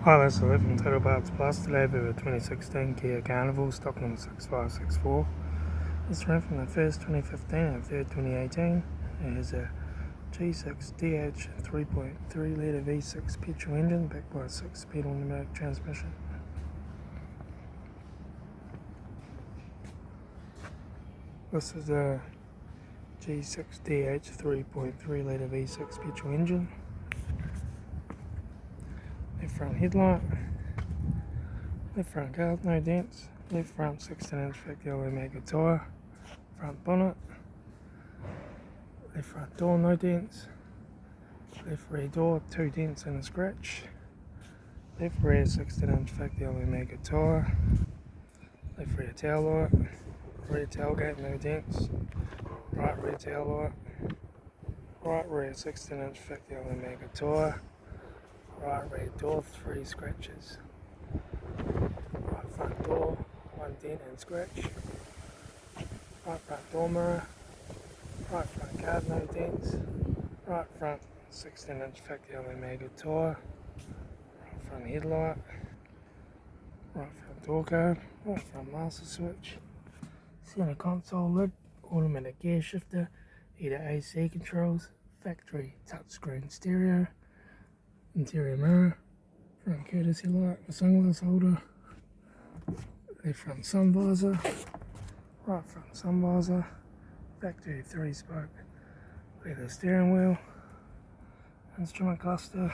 Hi, this is Litre from Total Parts Plus. Today we have a 2016 Kia Carnival, stock number 6564. This ran from the 1st 2015 and 3rd 2018. It has a G6DH 3.3 litre V6 petrol engine backed by a 6-speed automatic transmission. This is a G6DH 3.3 litre V6 petrol engine. Left front headlight, left front cars, no dents, left front 16-inch factory alloy mega tyre, front bonnet, left front door, no dents, left rear door, 2 dents and a scratch, left rear 16-inch factory alloy mega tyre, left rear taillight, rear tailgate, no dents, right rear taillight, right rear 16-inch factory alloy mega tyre, right rear door, 3 scratches, right front door, 1 dent and scratch, right front door mirror, right front card, no dents, right front 16-inch factory alloy mega tyre, right front headlight, right front door card, right front master switch, center console lid, automatic gear shifter, heater AC controls, factory touchscreen stereo, interior mirror, front courtesy light, a sunglass holder, left front sun visor, right front sun visor, factory 3-spoke leather steering wheel, instrument cluster,